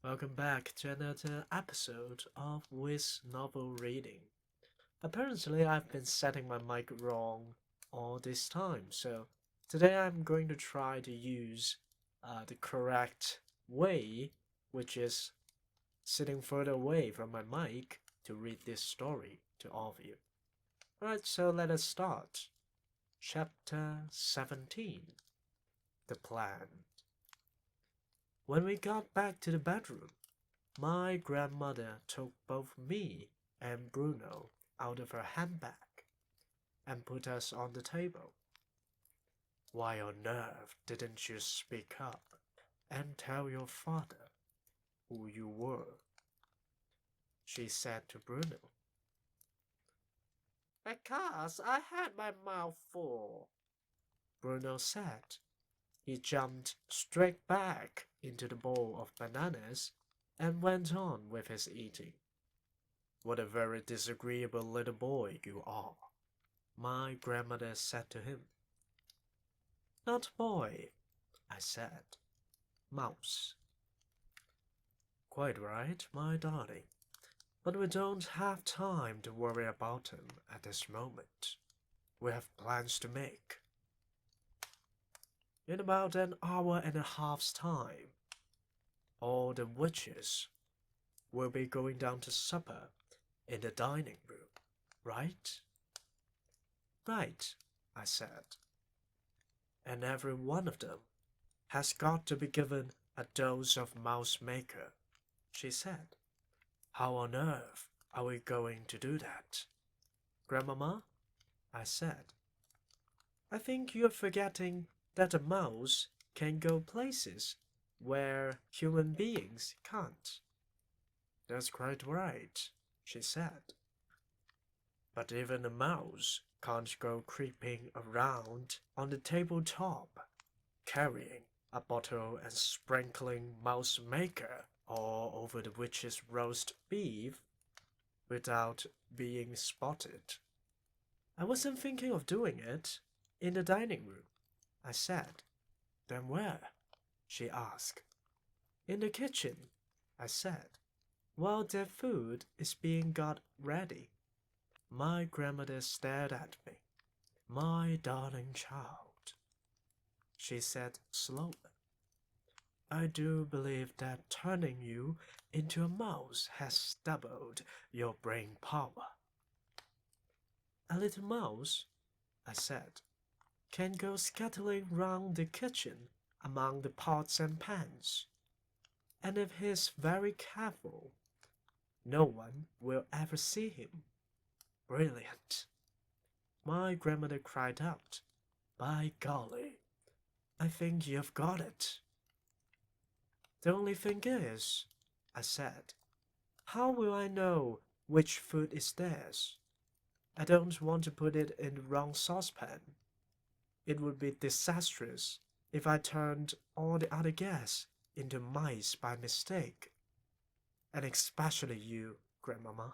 Welcome back to another episode of Wiz Novel Reading. Apparently, I've been setting my mic wrong all this time, so today I'm going to try to use the correct way, which is sitting further away from my mic to read this story to all of you. Alright, so let us start. Chapter 17 The Plan. When we got back to the bedroom, my grandmother took both me and Bruno out of her handbag and put us on the table. Why on earth didn't you speak up and tell your father who you were? She said to Bruno. Because I had my mouth full, Bruno said. He jumped straight back into the bowl of bananas and went on with his eating. What a very disagreeable little boy you are, my grandmother said to him. Not boy, I said. Mouse. Quite right, my darling. But we don't have time to worry about him at this moment. We have plans to make. In about an hour and a half's time, all the witches will be going down to supper in the dining room, right? Right, I said. And every one of them has got to be given a dose of mouse maker, she said. How on earth are we going to do that? Grandmama, I said. I think you're forgetting that a mouse can go places where human beings can't. That's quite right, she said. But even a mouse can't go creeping around on the tabletop, carrying a bottle and sprinkling mouse maker all over the witch's roast beef without being spotted. I wasn't thinking of doing it in the dining room, I said. Then where? She asked. In the kitchen, I said, while their food is being got ready. My grandmother stared at me. My darling child, she said slowly. I do believe that turning you into a mouse has doubled your brain power. A little mouse, I said, can go scuttling round the kitchen among the pots and pans. And if he's very careful, no one will ever see him. Brilliant! My grandmother cried out. By golly, I think you've got it. The only thing is, I said, how will I know which food is theirs? I don't want to put it in the wrong saucepan. It would be disastrous if I turned all the other guests into mice by mistake. And especially you, Grandmama.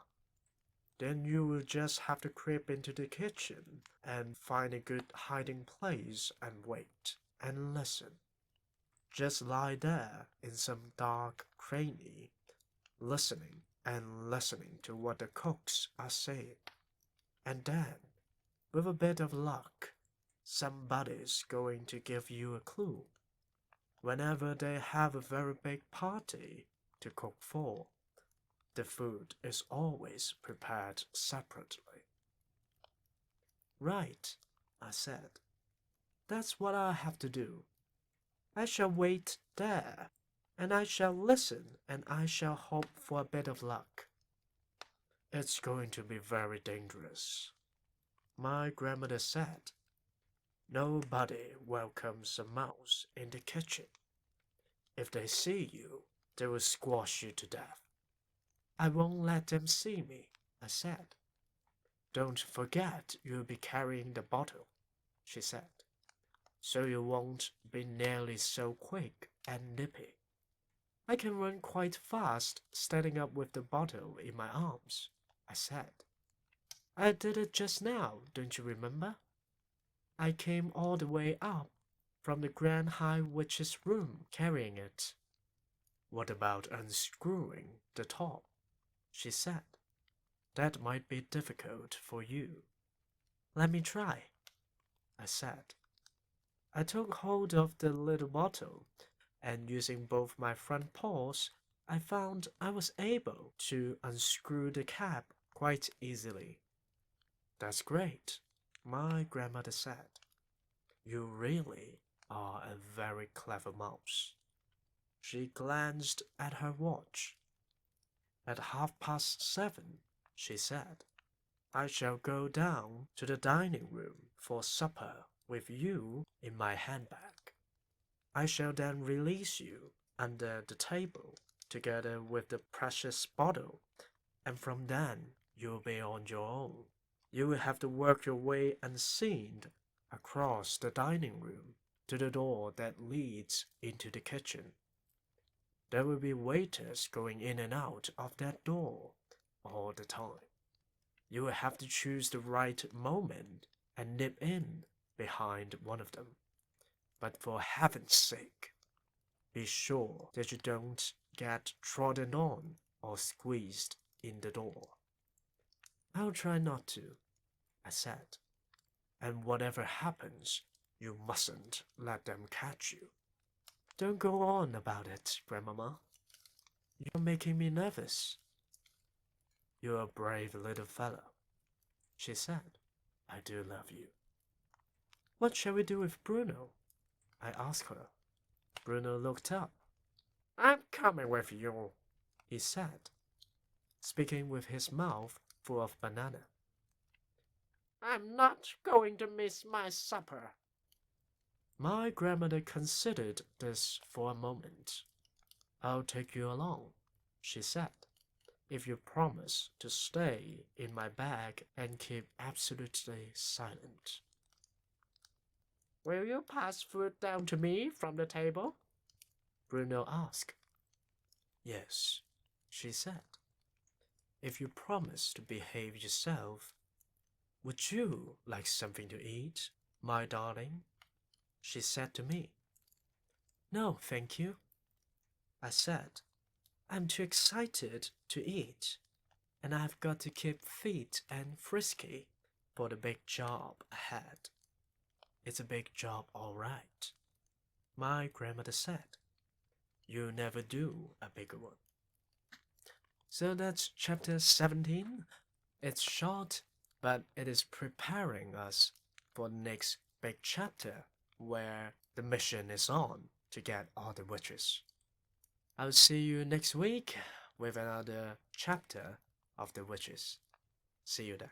Then you will just have to creep into the kitchen and find a good hiding place and wait and listen. Just lie there in some dark cranny, listening and listening to what the cooks are saying. And then, with a bit of luck, somebody's going to give you a clue. Whenever they have a very big party to cook for, the food is always prepared separately. Right, I said. That's what I have to do. I shall wait there, and I shall listen, and I shall hope for a bit of luck. It's going to be very dangerous, my grandmother said. Nobody welcomes a mouse in the kitchen. If they see you, they will squash you to death. I won't let them see me, I said. Don't forget you'll be carrying the bottle, she said, so you won't be nearly so quick and nippy. I can run quite fast standing up with the bottle in my arms, I said. I did it just now, don't you remember? I came all the way up from the Grand High Witch's room carrying it. What about unscrewing the top? She said. That might be difficult for you. Let me try, I said. I took hold of the little bottle, and using both my front paws, I found I was able to unscrew the cap quite easily. That's great, my grandmother said. You really are a very clever mouse. She glanced at her watch. At 7:30, she said, I shall go down to the dining room for supper with you in my handbag. I shall then release you under the table together with the precious bottle, and from then you'll be on your own. You will have to work your way unseen across the dining room to the door that leads into the kitchen. There will be waiters going in and out of that door all the time. You will have to choose the right moment and nip in behind one of them. But for heaven's sake, be sure that you don't get trodden on or squeezed in the door. I'll try not to, I said. And whatever happens, you mustn't let them catch you. Don't go on about it, Grandmama. You're making me nervous. You're a brave little fellow, she said. I do love you. What shall we do with Bruno? I asked her. Bruno looked up. I'm coming with you, he said, speaking with his mouth full of banana. I'm not going to miss my supper. My grandmother considered this for a moment. I'll take you along, she said, if you promise to stay in my bag and keep absolutely silent. Will you pass food down to me from the table? Bruno asked. Yes, she said. If you promise to behave yourself, would you like something to eat, my darling? She said to me. No, thank you, I said. I'm too excited to eat, and I've got to keep fit and frisky for the big job ahead. It's a big job, all right, my grandmother said. You never do a bigger one. So that's chapter 17. It's short, but it is preparing us for the next big chapter where the mission is on to get all the witches. I'll see you next week with another chapter of the witches. See you then.